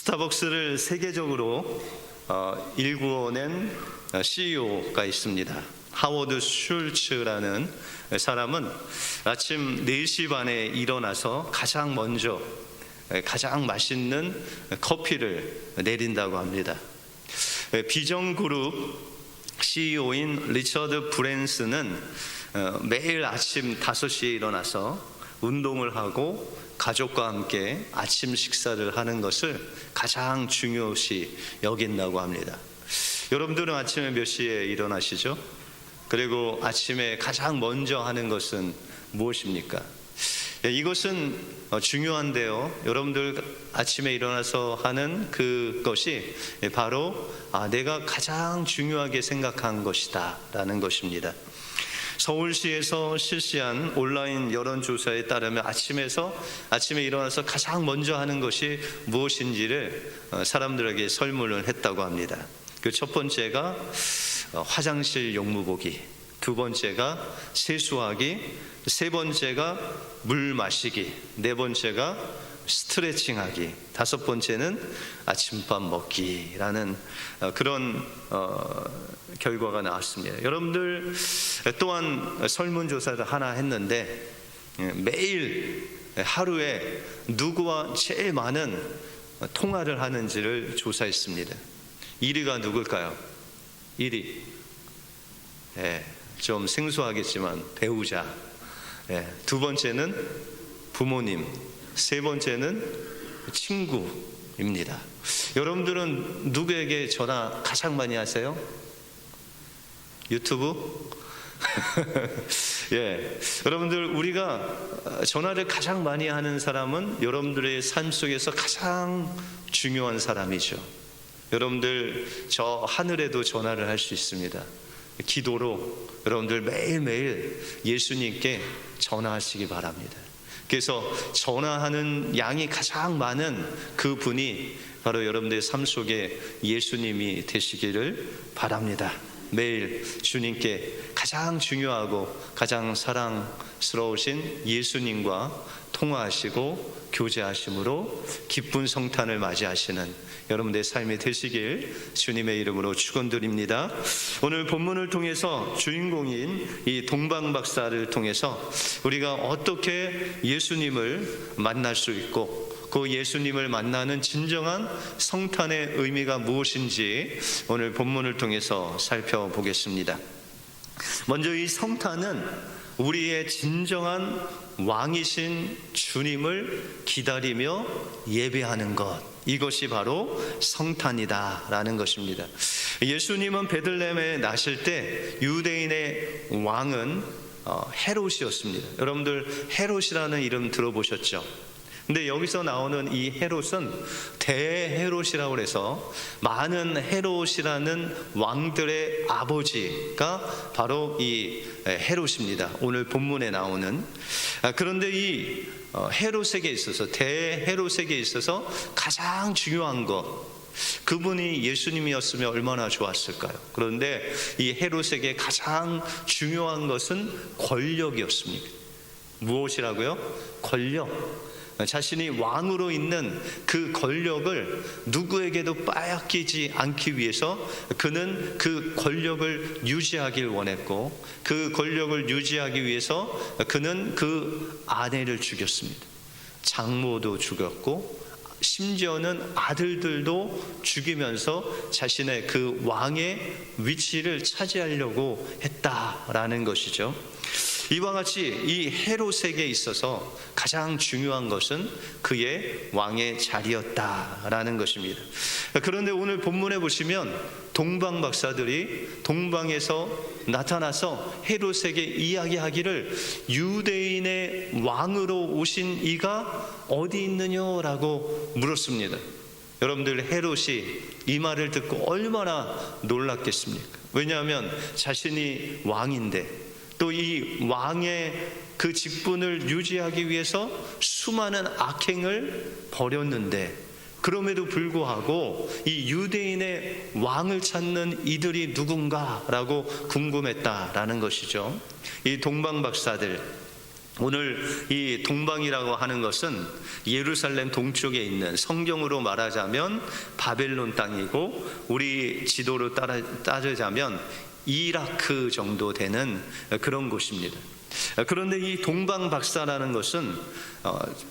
스타벅스를 세계적으로 일구어낸 CEO가 있습니다. 하워드 슐츠라는 사람은 아침 4시 반에 일어나서 가장 먼저 가장 맛있는 커피를 내린다고 합니다. 비전그룹 CEO인 리처드 브랜슨은 매일 아침 5시에 일어나서 운동을 하고 가족과 함께 아침 식사를 하는 것을 가장 중요시 여긴다고 합니다. 여러분들은 아침에 몇 시에 일어나시죠? 그리고 아침에 가장 먼저 하는 것은 무엇입니까? 이것은 중요한데요, 여러분들 아침에 일어나서 하는 그것이 바로 내가 가장 중요하게 생각한 것이다 라는 것입니다. 서울시에서 실시한 온라인 여론조사에 따르면 아침에 일어나서 가장 먼저 하는 것이 무엇인지를 사람들에게 설문을 했다고 합니다. 그 첫 번째가 화장실 용무보기, 두 번째가 세수하기, 세 번째가 물 마시기, 네 번째가 스트레칭하기, 다섯 번째는 아침밥 먹기라는 그런 결과가 나왔습니다. 여러분들 또한 설문조사를 하나 했는데 매일 하루에 누구와 제일 많은 통화를 하는지를 조사했습니다. 1위가 누굴까요? 1위, 좀 생소하겠지만 배우자, 두 번째는 부모님, 세 번째는 친구입니다. 여러분들은 누구에게 전화 가장 많이 하세요? 유튜브? 여러분들, 우리가 전화를 가장 많이 하는 사람은 여러분들의 삶 속에서 가장 중요한 사람이죠. 여러분들, 저 하늘에도 전화를 할 수 있습니다. 기도로 여러분들 매일매일 예수님께 전화하시기 바랍니다. 그래서 전화하는 양이 가장 많은 그 분이 바로 여러분들의 삶 속에 예수님이 되시기를 바랍니다. 매일 주님께 가장 중요하고 가장 사랑스러우신 예수님과 통화하시고 교제하심으로 기쁜 성탄을 맞이하시는 여러분들의 삶이 되시길 주님의 이름으로 축원드립니다. 오늘 본문을 통해서 주인공인 이 동방 박사를 통해서 우리가 어떻게 예수님을 만날 수 있고 그 예수님을 만나는 진정한 성탄의 의미가 무엇인지 오늘 본문을 통해서 살펴보겠습니다. 먼저 이 성탄은 우리의 진정한 왕이신 주님을 기다리며 예배하는 것, 이것이 바로 성탄이다 라는 것입니다. 예수님은 베들레헴에 나실 때 유대인의 왕은 헤롯이었습니다. 여러분들 헤롯이라는 이름 들어보셨죠? 근데 여기서 나오는 이 헤롯은 대헤롯이라고 해서 많은 헤롯이라는 왕들의 아버지가 바로 이 헤롯입니다. 오늘 본문에 나오는. 그런데 이 헤롯에게 있어서, 대헤롯에게 있어서 가장 중요한 것, 그분이 예수님이었으면 얼마나 좋았을까요? 그런데 이 헤롯에게 가장 중요한 것은 권력이었습니다. 무엇이라고요? 권력. 자신이 왕으로 있는 그 권력을 누구에게도 빼앗기지 않기 위해서 그는 그 권력을 유지하길 원했고, 그 권력을 유지하기 위해서 그는 그 아내를 죽였습니다. 장모도 죽였고 심지어는 아들들도 죽이면서 자신의 그 왕의 위치를 차지하려고 했다라는 것이죠. 이와 같이 이 헤롯에게 있어서 가장 중요한 것은 그의 왕의 자리였다라는 것입니다. 그런데 오늘 본문에 보시면 동방 박사들이 동방에서 나타나서 헤롯에게 이야기하기를 유대인의 왕으로 오신 이가 어디 있느냐라고 물었습니다. 여러분들, 헤롯이 이 말을 듣고 얼마나 놀랐겠습니까? 왜냐하면 자신이 왕인데 또 이 왕의 그 직분을 유지하기 위해서 수많은 악행을 벌였는데, 그럼에도 불구하고 이 유대인의 왕을 찾는 이들이 누군가라고 궁금했다라는 것이죠. 이 동방 박사들, 오늘 이 동방이라고 하는 것은 예루살렘 동쪽에 있는, 성경으로 말하자면 바벨론 땅이고, 우리 지도로 따르자면 이라크 정도 되는 그런 곳입니다. 그런데 이 동방박사라는 것은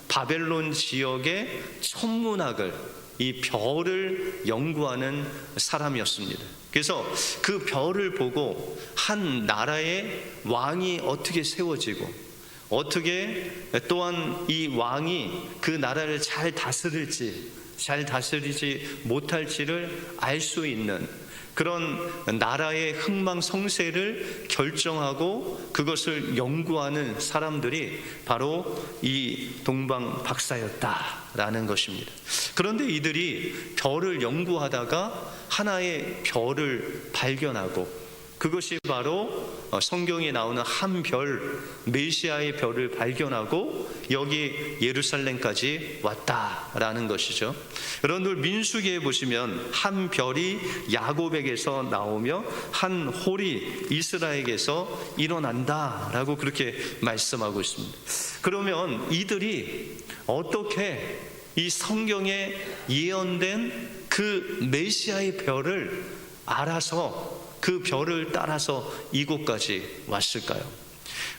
바벨론 지역의 천문학을, 이 별을 연구하는 사람이었습니다. 그래서 그 별을 보고 한 나라의 왕이 어떻게 세워지고, 어떻게 또한 이 왕이 그 나라를 잘 다스릴지, 잘 다스리지 못할지를 알 수 있는 그런 나라의 흥망성쇠를 결정하고 그것을 연구하는 사람들이 바로 이 동방 박사였다라는 것입니다. 그런데 이들이 별을 연구하다가 하나의 별을 발견하고, 그것이 바로 성경에 나오는 한 별, 메시아의 별을 발견하고 여기 예루살렘까지 왔다라는 것이죠. 여러분들 민수기에 보시면 한 별이 야곱에게서 나오며 한 홀이 이스라엘에게서 일어난다라고 그렇게 말씀하고 있습니다. 그러면 이들이 어떻게 이 성경에 예언된 그 메시아의 별을 알아서 그 별을 따라서 이곳까지 왔을까요?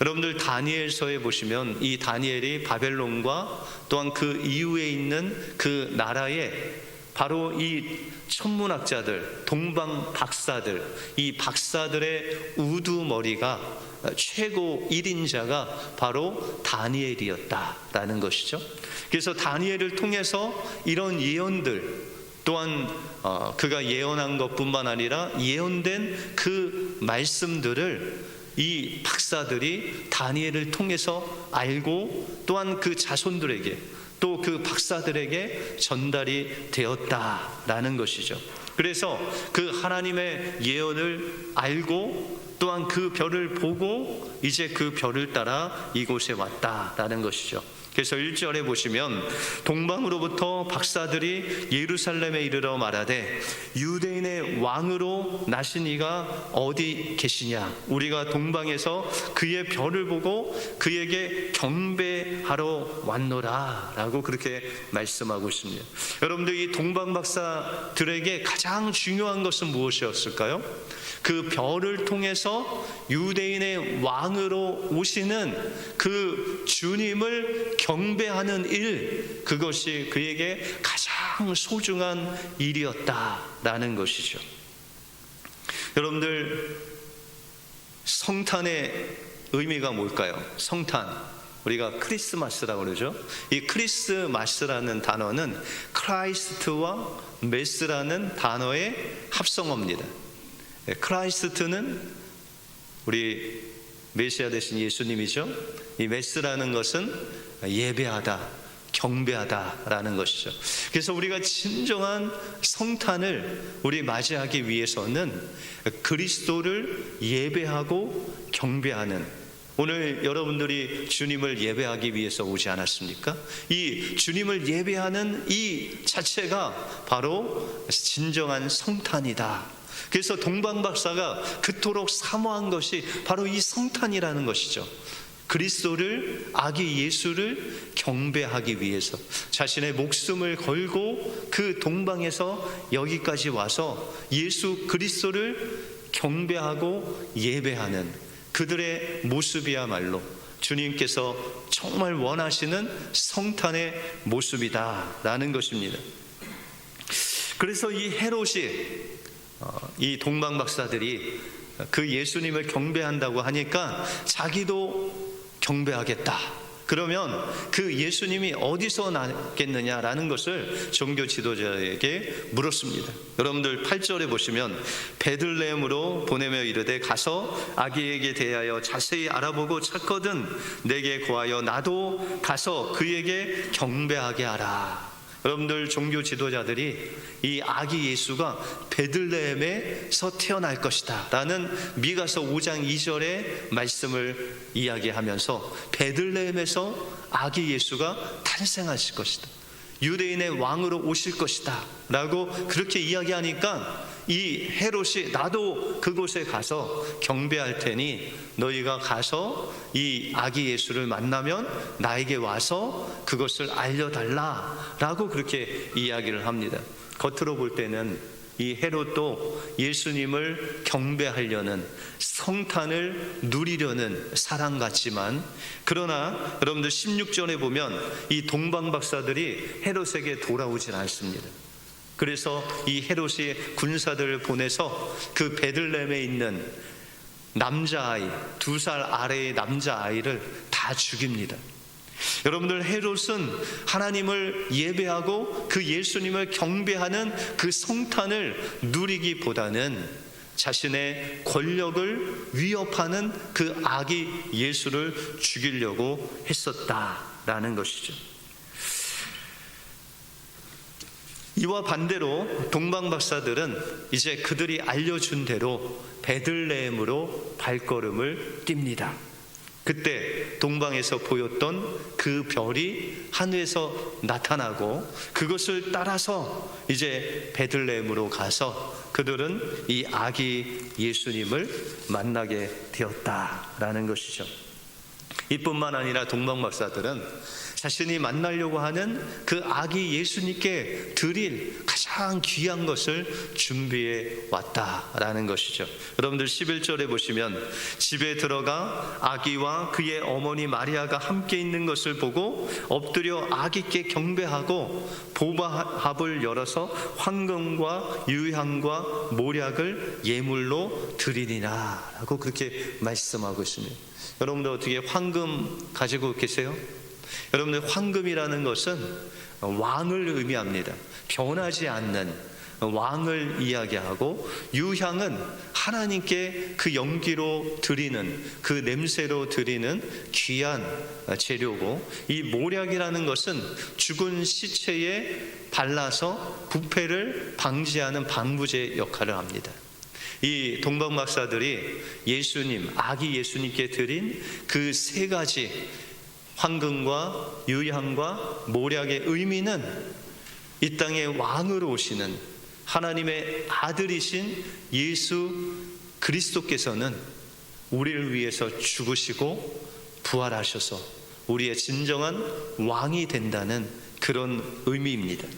여러분들 다니엘서에 보시면 이 다니엘이 바벨론과 또한 그 이후에 있는 그 나라에 바로 이 천문학자들, 동방 박사들, 이 박사들의 우두머리가 최고 1인자가 바로 다니엘이었다라는 것이죠. 그래서 다니엘을 통해서 이런 예언들, 또한 그가 예언한 것뿐만 아니라 예언된 그 말씀들을 이 박사들이 다니엘을 통해서 알고, 또한 그 자손들에게, 또 그 박사들에게 전달이 되었다라는 것이죠. 그래서 그 하나님의 예언을 알고, 또한 그 별을 보고 이제 그 별을 따라 이곳에 왔다라는 것이죠. 그래서 1절에 보시면 동방으로부터 박사들이 예루살렘에 이르러 말하되 유대인의 왕으로 나신 이가 어디 계시냐? 우리가 동방에서 그의 별을 보고 그에게 경배하러 왔노라 라고 그렇게 말씀하고 있습니다. 여러분들, 이 동방 박사들에게 가장 중요한 것은 무엇이었을까요? 그 별을 통해서 유대인의 왕으로 오시는 그 주님을 경배하는 일, 그것이 그에게 가장 소중한 일이었다라는 것이죠. 여러분들, 성탄의 의미가 뭘까요? 성탄, 우리가 크리스마스라고 그러죠. 이 크리스마스라는 단어는 크라이스트와 메스라는 단어의 합성어입니다. 크라이스트는 우리 메시아 되신 예수님이죠. 이 메스라는 것은 예배하다, 경배하다라는 것이죠. 그래서 우리가 진정한 성탄을 우리 맞이하기 위해서는 그리스도를 예배하고 경배하는, 오늘 여러분들이 주님을 예배하기 위해서 오지 않았습니까? 이 주님을 예배하는 이 자체가 바로 진정한 성탄이다. 그래서 동방박사가 그토록 사모한 것이 바로 이 성탄이라는 것이죠. 그리스도를, 아기 예수를 경배하기 위해서 자신의 목숨을 걸고 그 동방에서 여기까지 와서 예수 그리스도를 경배하고 예배하는 그들의 모습이야말로 주님께서 정말 원하시는 성탄의 모습이다라는 것입니다. 그래서 이 헤롯이, 이 동방 박사들이 그 예수님을 경배한다고 하니까 자기도 경배하겠다. 그러면 그 예수님이 어디서 나겠느냐라는 것을 종교 지도자에게 물었습니다. 여러분들 8절에 보시면 베들레헴으로 보내며 이르되 가서 아기에게 대하여 자세히 알아보고 찾거든 내게 고하여 나도 가서 그에게 경배하게 하라. 여러분들, 종교 지도자들이 이 아기 예수가 베들레헴에서 태어날 것이다 라는 미가서 5장 2절의 말씀을 이야기하면서 베들레헴에서 아기 예수가 탄생하실 것이다, 유대인의 왕으로 오실 것이다 라고 그렇게 이야기하니까 이 헤롯이 나도 그곳에 가서 경배할 테니 너희가 가서 이 아기 예수를 만나면 나에게 와서 그것을 알려달라 라고 그렇게 이야기를 합니다. 겉으로 볼 때는 이 헤롯도 예수님을 경배하려는, 성탄을 누리려는 사람 같지만, 그러나 여러분들 16절에 보면 이 동방박사들이 헤롯에게 돌아오질 않습니다. 그래서 이 헤롯이 군사들을 보내서 그 베들레헴에 있는 남자아이, 2살 아래의 남자아이를 다 죽입니다. 여러분들, 헤롯은 하나님을 예배하고 그 예수님을 경배하는 그 성탄을 누리기보다는 자신의 권력을 위협하는 그 아기 예수를 죽이려고 했었다라는 것이죠. 이와 반대로 동방박사들은 이제 그들이 알려준 대로 베들레헴으로 발걸음을 띱니다. 그때 동방에서 보였던 그 별이 하늘에서 나타나고 그것을 따라서 이제 베들레헴으로 가서 그들은 이 아기 예수님을 만나게 되었다라는 것이죠. 이뿐만 아니라 동방박사들은 자신이 만나려고 하는 그 아기 예수님께 드릴 가장 귀한 것을 준비해 왔다라는 것이죠. 여러분들 11절에 보시면 집에 들어가 아기와 그의 어머니 마리아가 함께 있는 것을 보고 엎드려 아기께 경배하고 보화합을 열어서 황금과 유향과 모략을 예물로 드리니라 라고 그렇게 말씀하고 있습니다. 여러분들 어떻게 황금 가지고 계세요? 여러분들, 황금이라는 것은 왕을 의미합니다. 변하지 않는 왕을 이야기하고, 유향은 하나님께 그 연기로 드리는, 그 냄새로 드리는 귀한 재료고, 이 모략이라는 것은 죽은 시체에 발라서 부패를 방지하는 방부제 역할을 합니다. 이 동방박사들이 예수님, 아기 예수님께 드린 그 세 가지 황금과 유향과 모략의 의미는 이 땅에 왕으로 오시는 하나님의 아들이신 예수 그리스도께서는 우리를 위해서 죽으시고 부활하셔서 우리의 진정한 왕이 된다는 그런 의미입니다.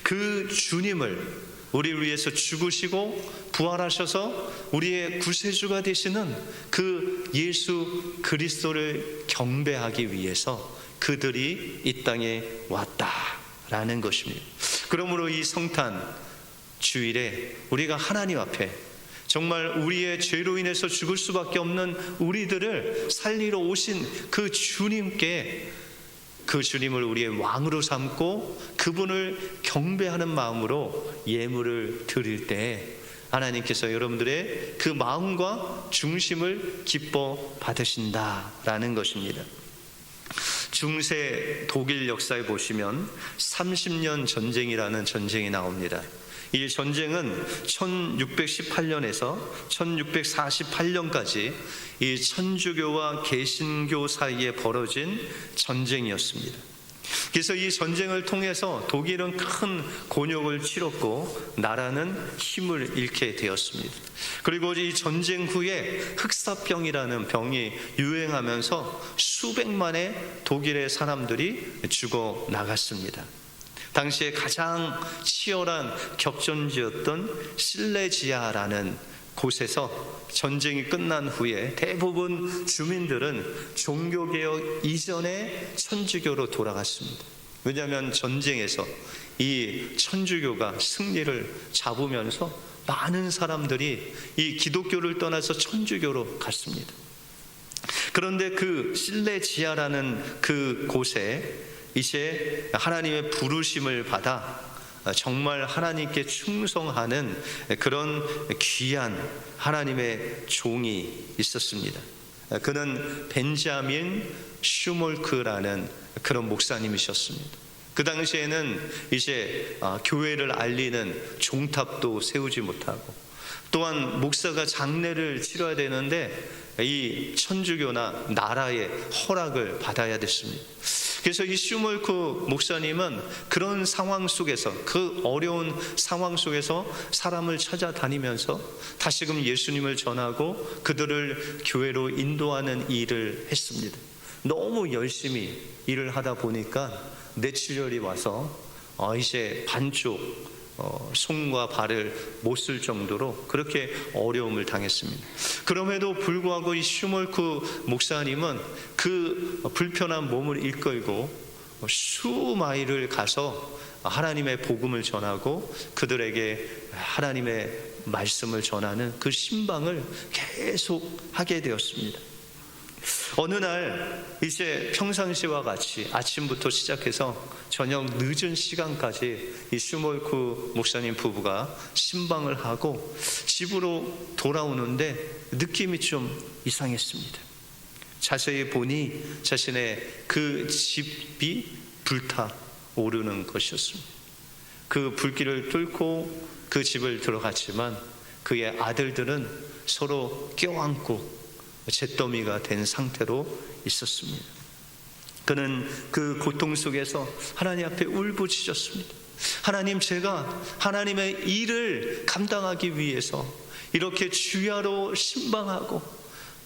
그 주님을, 우리를 위해서 죽으시고 부활하셔서 우리의 구세주가 되시는 그 예수 그리스도를 경배하기 위해서 그들이 이 땅에 왔다라는 것입니다. 그러므로 이 성탄 주일에 우리가 하나님 앞에 정말 우리의 죄로 인해서 죽을 수밖에 없는 우리들을 살리러 오신 그 주님께, 그 주님을 우리의 왕으로 삼고 그분을 경배하는 마음으로 예물을 드릴 때 하나님께서 여러분들의 그 마음과 중심을 기뻐 받으신다라는 것입니다. 중세 독일 역사에 보시면 30년 전쟁이라는 전쟁이 나옵니다. 이 전쟁은 1618년에서 1648년까지 이 천주교와 개신교 사이에 벌어진 전쟁이었습니다. 그래서 이 전쟁을 통해서 독일은 큰 곤욕을 치렀고 나라는 힘을 잃게 되었습니다. 그리고 이 전쟁 후에 흑사병이라는 병이 유행하면서 수백만의 독일의 사람들이 죽어 나갔습니다. 당시에 가장 치열한 격전지였던 실레지아라는 곳에서 전쟁이 끝난 후에 대부분 주민들은 종교개혁 이전에 천주교로 돌아갔습니다. 왜냐하면 전쟁에서 이 천주교가 승리를 잡으면서 많은 사람들이 이 기독교를 떠나서 천주교로 갔습니다. 그런데 그 실레지아라는 그 곳에 이제 하나님의 부르심을 받아 정말 하나님께 충성하는 그런 귀한 하나님의 종이 있었습니다. 그는 벤자민 슈몰크라는 그런 목사님이셨습니다. 그 당시에는 이제 교회를 알리는 종탑도 세우지 못하고 또한 목사가 장례를 치러야 되는데 이 천주교나 나라의 허락을 받아야 됐습니다. 그래서 이 슈몰크 목사님은 그런 상황 속에서, 그 어려운 상황 속에서 사람을 찾아다니면서 다시금 예수님을 전하고 그들을 교회로 인도하는 일을 했습니다. 너무 열심히 일을 하다 보니까 뇌출혈이 와서 이제 반쪽 손과 발을 못 쓸 정도로 그렇게 어려움을 당했습니다. 그럼에도 불구하고 이 슈몰크 목사님은 그 불편한 몸을 이끌고 수마일을 가서 하나님의 복음을 전하고 그들에게 하나님의 말씀을 전하는 그 신방을 계속 하게 되었습니다. 어느 날 이제 평상시와 같이 아침부터 시작해서 저녁 늦은 시간까지 이 슈몰크 목사님 부부가 신방을 하고 집으로 돌아오는데 느낌이 좀 이상했습니다. 자세히 보니 자신의 그 집이 불타오르는 것이었습니다. 그 불길을 뚫고 그 집을 들어갔지만 그의 아들들은 서로 껴안고 잿더미가 된 상태로 있었습니다. 그는 그 고통 속에서 하나님 앞에 울부짖었습니다. 하나님, 제가 하나님의 일을 감당하기 위해서 이렇게 주야로 신방하고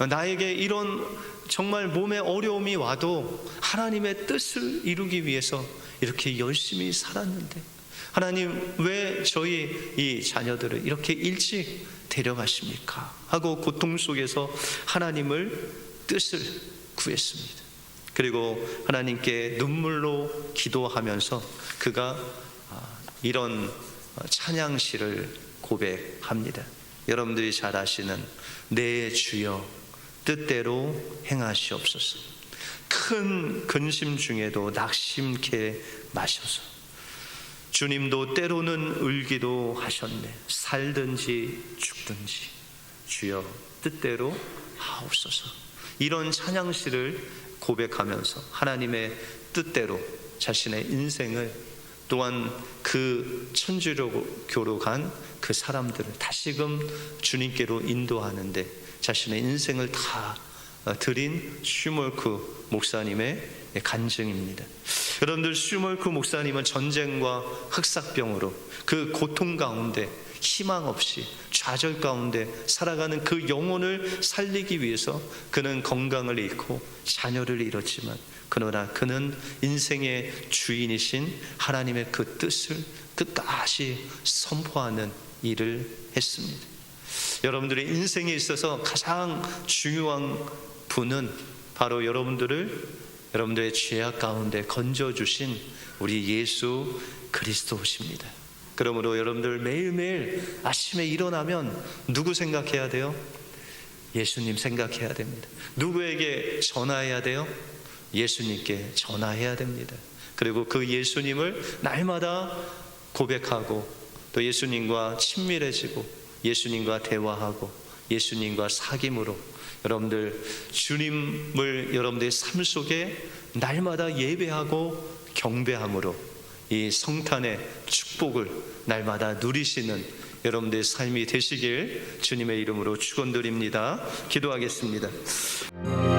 나에게 이런 정말 몸에 어려움이 와도 하나님의 뜻을 이루기 위해서 이렇게 열심히 살았는데 하나님, 왜 저희 이 자녀들을 이렇게 일찍 데려가십니까? 하고 고통 속에서 하나님을 뜻을 구했습니다. 그리고 하나님께 눈물로 기도하면서 그가 이런 찬양시를 고백합니다. 여러분들이 잘 아시는 내 주여 뜻대로 행하시옵소서. 큰 근심 중에도 낙심케 마셔서 주님도 때로는 울기도 하셨네. 살든지 죽든지 주여 뜻대로 하옵소서. 이런 찬양시를 고백하면서 하나님의 뜻대로 자신의 인생을, 또한 그 천주교로 간 그 사람들을 다시금 주님께로 인도하는데 자신의 인생을 다 드린 슈몰크 목사님의 간증입니다. 여러분들, 슈몰크 목사님은 전쟁과 흑사병으로 그 고통 가운데 희망 없이 좌절 가운데 살아가는 그 영혼을 살리기 위해서 그는 건강을 잃고 자녀를 잃었지만 그러나 그는 인생의 주인이신 하나님의 그 뜻을 끝까지 선포하는 일을 했습니다. 여러분들의 인생에 있어서 가장 중요한 분은 바로 여러분들의 죄악 가운데 건져주신 우리 예수 그리스도십니다. 그러므로 여러분들 매일매일 아침에 일어나면 누구 생각해야 돼요? 예수님 생각해야 됩니다. 누구에게 전화해야 돼요? 예수님께 전화해야 됩니다. 그리고 그 예수님을 날마다 고백하고 또 예수님과 친밀해지고 예수님과 대화하고 예수님과 사귐으로 여러분들 주님을 여러분들의 삶 속에 날마다 예배하고 경배함으로 이 성탄의 축복을 날마다 누리시는 여러분들의 삶이 되시길 주님의 이름으로 축원드립니다. 기도하겠습니다.